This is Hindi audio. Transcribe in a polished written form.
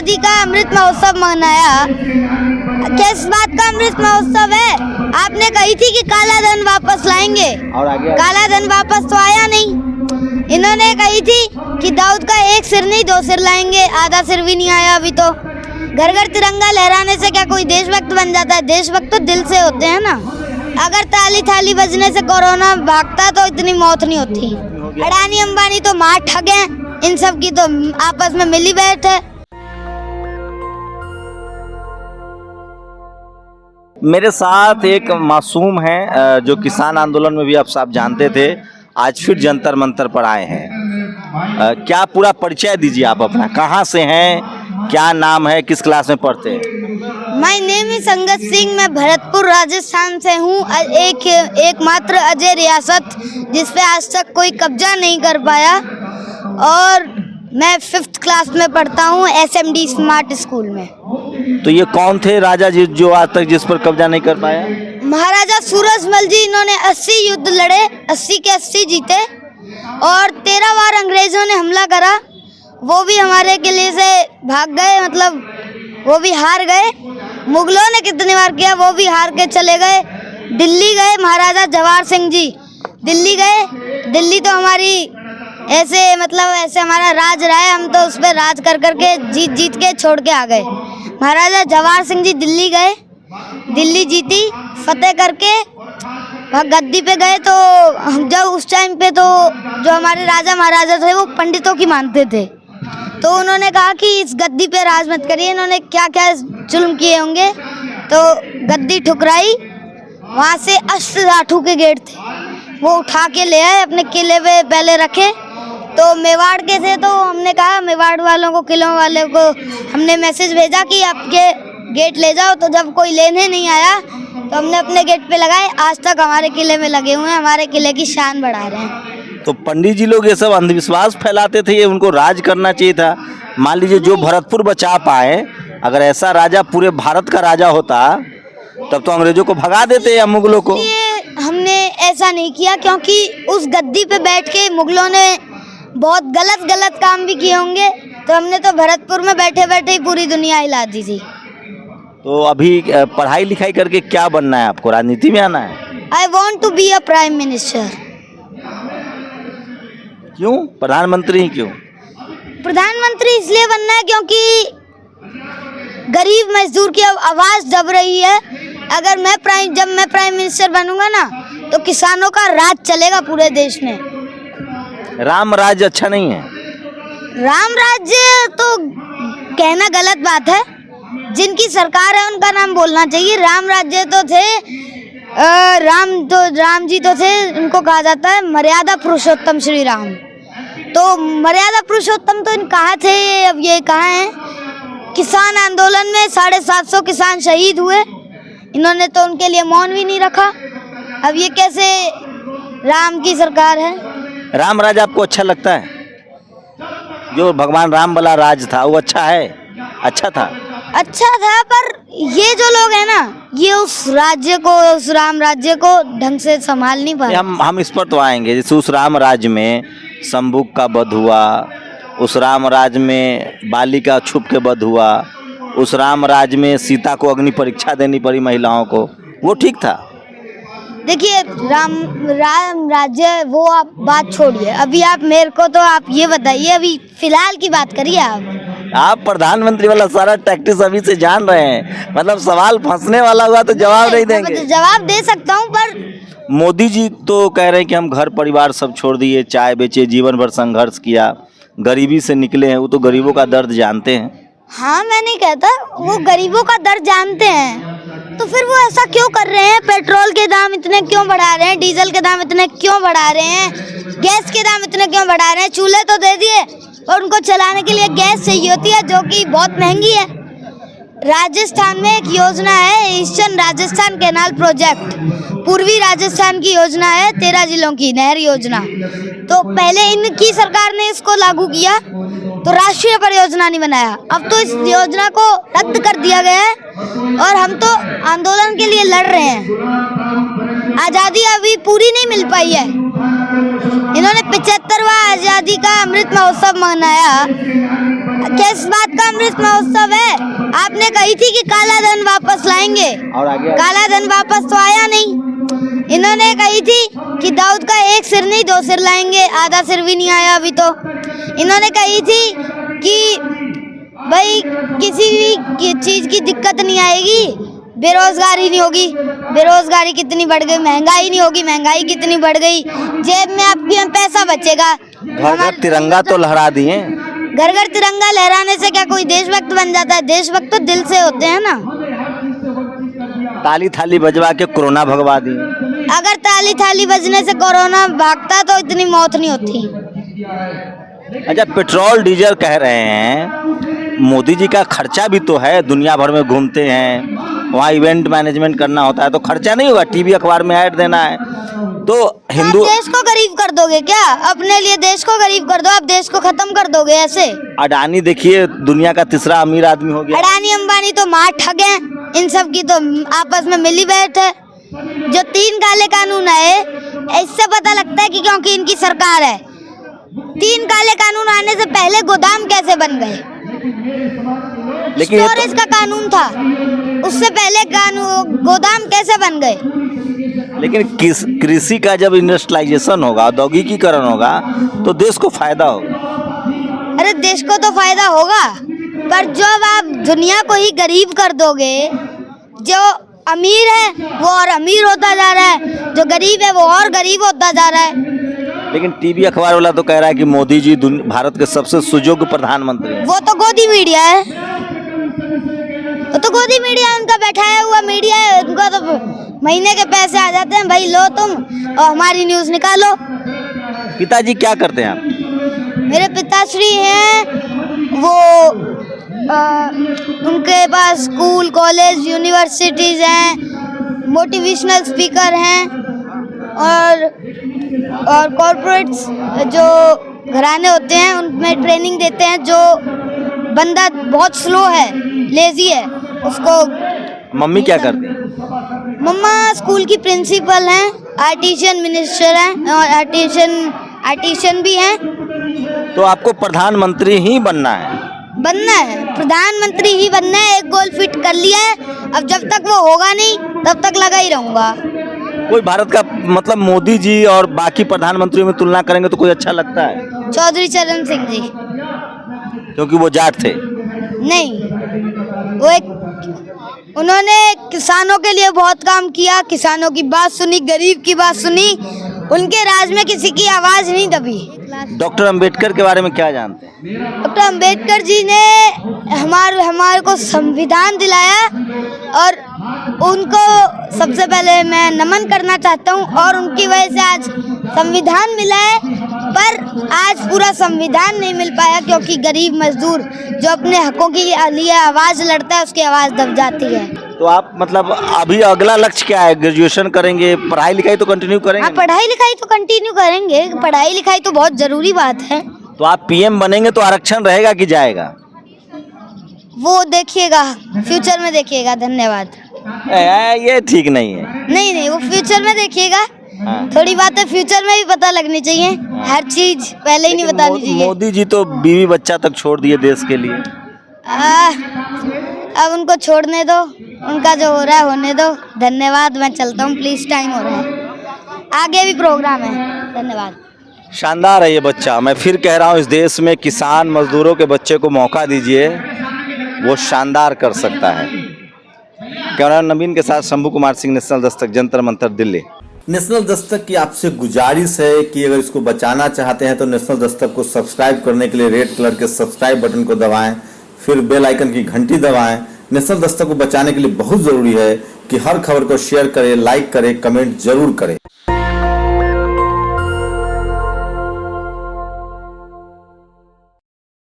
आज़ादी का अमृत महोत्सव मनाया। किस बात का अमृत महोत्सव है? आपने कही थी कि काला धन वापस लाएंगे, और आगे काला धन वापस तो आया नहीं। इन्होंने कही थी कि दाऊद का एक सिर नहीं 2 सिर लाएंगे, आधा सिर भी नहीं आया अभी तो। घर घर तिरंगा लहराने से क्या कोई देशभक्त बन जाता है? देशभक्त तो दिल से होते हैं ना। अगर ताली थाली बजने से कोरोना भागता तो इतनी मौत नहीं होती। अडानी अंबानी तो मार ठग हैं, इन सब की तो आपस में मिली बैठ है। मेरे साथ एक मासूम है जो किसान आंदोलन में भी आप जानते थे, आज फिर जंतर मंतर पर आए हैं। क्या पूरा परिचय दीजिए आप अपना, कहाँ से हैं, क्या नाम है, किस क्लास में पढ़ते हैं? माय नेम इज संगत सिंह, मैं भरतपुर राजस्थान से हूँ। एकमात्र अजय रियासत जिस पे आज तक कोई कब्जा नहीं कर पाया, और मैं 5th क्लास में पढ़ता हूँ SMD स्मार्ट स्कूल में। तो ये कौन थे राजा जी जो आज तक जिस पर कब्जा नहीं कर पाया? महाराजा सूरजमल जी। इन्होंने 80 युद्ध लड़े, 80 के 80 जीते, और 13 बार अंग्रेजों ने हमला करा, वो भी हमारे किले से भाग गए, मतलब वो भी हार गए। मुगलों ने कितनी बार किया, वो भी हार के चले गए। दिल्ली गए महाराजा जवाहर सिंह जी, दिल्ली गए। दिल्ली तो हमारी ऐसे हमारा राज रहा है, हम तो उस पर राज कर करके जीत के छोड़ के आ गए। महाराजा जवाहर सिंह जी दिल्ली गए, दिल्ली जीती, फतेह करके वहाँ गद्दी पे गए। तो हम जब उस टाइम पे तो जो हमारे राजा महाराजा थे वो पंडितों की मानते थे, तो उन्होंने कहा कि इस गद्दी पे राज मत करिए। इन्होंने क्या क्या जुल्म किए होंगे, तो गद्दी ठुकराई। वहाँ से अष्टधातु के गेट थे, वो उठा के ले आए, अपने किले पे पहले रखे। तो मेवाड़ के थे, तो हमने कहा मेवाड़ वालों को, किलों वाले को हमने मैसेज भेजा कि आपके गेट ले जाओ। तो जब कोई लेने नहीं आया तो हमने अपने गेट पे लगाए। आज तक हमारे किले में लगे हुए हैं, हमारे किले की शान बढ़ा रहे हैं। तो पंडित जी लोग ये सब अंधविश्वास फैलाते थे, ये उनको राज करना चाहिए था। मान लीजिए जो भरतपुर बचा पाए, अगर ऐसा राजा पूरे भारत का राजा होता तब तो अंग्रेजों को भगा देते या मुगलों को। हमने ऐसा नहीं किया, क्योंकि उस गद्दी पे बैठ के मुगलों ने बहुत गलत काम भी किए होंगे, तो हमने तो भरतपुर में बैठे बैठे ही पूरी दुनिया हिला दी थी। तो अभी पढ़ाई लिखाई करके क्या बनना है आपको, राजनीति में आना है? I want to be a prime minister। क्यों प्रधानमंत्री ही क्यों? प्रधानमंत्री इसलिए बनना है क्योंकि गरीब मजदूर की आवाज दब रही है। अगर जब मैं प्राइम मिनिस्टर बनूंगा ना, तो किसानों का राज चलेगा पूरे देश में। राम राज्य अच्छा नहीं है? राम राज्य तो कहना गलत बात है, जिनकी सरकार है उनका नाम बोलना चाहिए। राम राज्य तो थे, राम जी तो थे, उनको कहा जाता है मर्यादा पुरुषोत्तम श्री राम। तो मर्यादा पुरुषोत्तम तो कहाँ थे, अब ये कहाँ हैं? किसान आंदोलन में 750 किसान शहीद हुए, इन्होंने तो उनके लिए मौन भी नहीं रखा। अब ये कैसे राम की सरकार है? राम राज आपको अच्छा लगता है? जो भगवान राम वाला राज था वो अच्छा है? अच्छा था पर ये जो लोग हैं ना, ये उस राम राज्य को ढंग से संभाल नहीं पाए। हम इस पर तो आएंगे। जैसे उस राम राज्य में शंभुक का वध हुआ, उस राम राज्य में बाली का छुप के वध हुआ, उस राम राज्य में सीता को अग्नि परीक्षा देनी पड़ी महिलाओं को, वो ठीक था? देखिए राम राज्य वो आप बात छोड़िए, अभी आप मेरे को तो आप ये बताइए, अभी फिलहाल की बात करिए। आप प्रधानमंत्री वाला सारा टैक्टिस अभी से जान रहे हैं, मतलब सवाल फंसने वाला हुआ तो जवाब नहीं देंगे। तो जवाब दे सकता हूँ, पर मोदी जी तो कह रहे हैं कि हम घर परिवार सब छोड़ दिए, चाय बेचे, जीवन भर संघर्ष किया, गरीबी से निकले हैं। वो तो गरीबों का दर्द जानते हैं। हाँ, मैं नहीं कहता, वो गरीबों का दर्द जानते हैं, तो फिर वो ऐसा क्यों कर रहे हैं? पेट्रोल के दाम इतने क्यों बढ़ा रहे हैं? डीजल के दाम इतने क्यों बढ़ा रहे हैं? गैस के दाम इतने क्यों बढ़ा रहे हैं? चूल्हे तो दे दिए, और उनको चलाने के लिए गैस चाहिए होती है, जो कि बहुत महंगी है। राजस्थान में एक योजना है, ईस्टर्न राजस्थान कैनाल प्रोजेक्ट, पूर्वी राजस्थान की योजना है, 13 जिलों की नहर योजना। तो पहले इनकी सरकार ने इसको लागू किया, तो राष्ट्रीय परियोजना नहीं बनाया। अब तो इस योजना को रद्द कर दिया गया है, और हम तो आंदोलन के लिए लड़ रहे हैं। आज़ादी अभी पूरी नहीं मिल पाई है। इन्होंने 75वां आज़ादी का अमृत महोत्सव मनाया। इस बात का अमृत महोत्सव है। आपने कही थी कि काला धन वापस लाएंगे, और आगे काला धन वापस तो आया नहीं। इन्होंने कही थी कि दाऊद का एक सिर नहीं 2 सिर लाएंगे, आधा सिर भी नहीं आया अभी तो। इन्होंने कही थी कि भाई किसी भी चीज़ की दिक्कत नहीं आएगी, बेरोजगारी नहीं होगी। बेरोजगारी कितनी बढ़ गई, महंगाई नहीं होगी, महंगाई कितनी बढ़ गई, जेब में आपके पैसा बचेगा। घर घर तिरंगा तो लहरा दिए। घर घर तिरंगा लहराने से क्या कोई देशभक्त बन जाता है? देशभक्त तो दिल से होते हैं ना। ताली थाली बजवा के कोरोना भगवा दी। अगर ताली थाली बजने से कोरोना भागता तो इतनी मौत नहीं होती। अच्छा, पेट्रोल डीजल कह रहे हैं, मोदी जी का खर्चा भी तो है, दुनिया भर में घूमते हैं, वहाँ इवेंट मैनेजमेंट करना होता है, तो खर्चा नहीं होगा? टीवी अखबार में ऐड देना है तो हिंदू। आप देश को गरीब कर दोगे क्या? अपने लिए देश को गरीब कर दो, आप देश को खत्म कर दोगे ऐसे? अडानी देखिए दुनिया का तीसरा अमीर आदमी हो गया। अडानी अंबानी तो मार ठग हैं, इन सब की तो आपस में मिली बैठ है। जो 3 काले कानून आए, इससे पता लगता है कि क्योंकि इनकी सरकार है। 3 काले कानून आने से पहले गोदाम कैसे बन गए? लेकिन ये स्टोरेज का कानून था, उससे पहले कानून गोदाम कैसे बन गए? लेकिन कृषि का जब इंडस्ट्रियलाइजेशन होगा, औद्योगिकीकरण होगा, तो देश को फायदा होगा। अरे देश को तो फायदा होगा, पर जब आप दुनिया को ही गरीब कर दोगे, जो अमीर है वो और अमीर होता जा रहा है, जो गरीब है वो और गरीब होता जा रहा है। लेकिन टीवी अखबार वाला तो कह रहा है कि मोदी जी भारत के सबसे सुयोग्य प्रधानमंत्री हैं। वो तो गोदी मीडिया है, वो तो गोदी मीडिया, उनका बैठाया हुआ मीडिया है। उनका तो महीने के पैसे आ जाते हैं, भाई लो तुम और हमारी न्यूज़ निकालो। पिताजी क्या करते हैं आप? मेरे पिताश्री हैं वो उनके पास स्कूल कॉलेज यूनिवर्सिटीज़ हैं, मोटिवेशनल स्पीकर हैं, और कॉर्पोरेट्स जो घराने होते हैं उनमें ट्रेनिंग देते हैं। जो बंदा बहुत स्लो है, लेजी है, उसको। मम्मी क्या करती हैं? मम्मा स्कूल की प्रिंसिपल हैं, आर्टिशियन मिनिस्टर हैं और आर्टिशियन भी हैं। तो आपको प्रधानमंत्री ही बनना है? बनना है, प्रधानमंत्री ही बनना है। एक गोल फिट कर लिया है, अब जब तक वो होगा नहीं तब तक लगा ही रहूंगा। कोई भारत का मतलब मोदी जी और बाकी प्रधानमंत्रियों में तुलना करेंगे तो कोई अच्छा लगता है? चौधरी चरण सिंह जी। क्योंकि वो जाट थे? नहीं, वो उन्होंने किसानों के लिए बहुत काम किया, किसानों की बात सुनी, गरीब की बात सुनी, उनके राज में किसी की आवाज नहीं दबी। डॉक्टर अंबेडकर के बारे में क्या जानते हैं? डॉक्टर अंबेडकर जी ने हमारे को संविधान दिलाया, और उनको सबसे पहले मैं नमन करना चाहता हूँ। और उनकी वजह से आज संविधान मिला है, पर आज पूरा संविधान नहीं मिल पाया क्योंकि गरीब मजदूर जो अपने हकों के लिए आवाज़ लड़ता है, उसकी आवाज़ दब जाती है। तो आप मतलब अभी अगला लक्ष्य क्या है? ग्रेजुएशन करेंगे, पढ़ाई लिखाई तो कंटिन्यू करेंगे? हाँ, पढ़ाई लिखाई तो कंटिन्यू करेंगे, पढ़ाई लिखाई तो बहुत ज़रूरी बात है। तो आप पीएम बनेंगे तो आरक्षण रहेगा कि जाएगा? वो देखिएगा, फ्यूचर में देखिएगा। धन्यवाद। ये ठीक नहीं है। नहीं, वो फ्यूचर में देखिएगा। हाँ। थोड़ी बातें फ्यूचर में भी पता लगनी चाहिए, हर चीज पहले ही नहीं बतानी चाहिए। मोदी जी तो बीवी बच्चा तक छोड़ दिए देश के लिए। अब उनको छोड़ने दो, उनका जो हो रहा है होने दो। धन्यवाद, मैं चलता हूँ, प्लीज, टाइम हो रहा है, आगे भी प्रोग्राम है। धन्यवाद। शानदार है ये बच्चा। मैं फिर कह रहा हूँ, इस देश में किसान मजदूरों के बच्चे को मौका दीजिए, वो शानदार कर सकता है। कैमरा नवीन के साथ शंभू कुमार सिंह, नेशनल दस्तक, जंतर मंतर, दिल्ली। नेशनल दस्तक की आपसे गुजारिश है कि अगर इसको बचाना चाहते हैं तो नेशनल दस्तक को सब्सक्राइब करने के लिए रेड कलर के सब्सक्राइब बटन को दबाएं, फिर बेल आइकन की घंटी दबाएं। नेशनल दस्तक को बचाने के लिए बहुत जरूरी है कि हर खबर को शेयर करें, लाइक करें, कमेंट जरूर करें।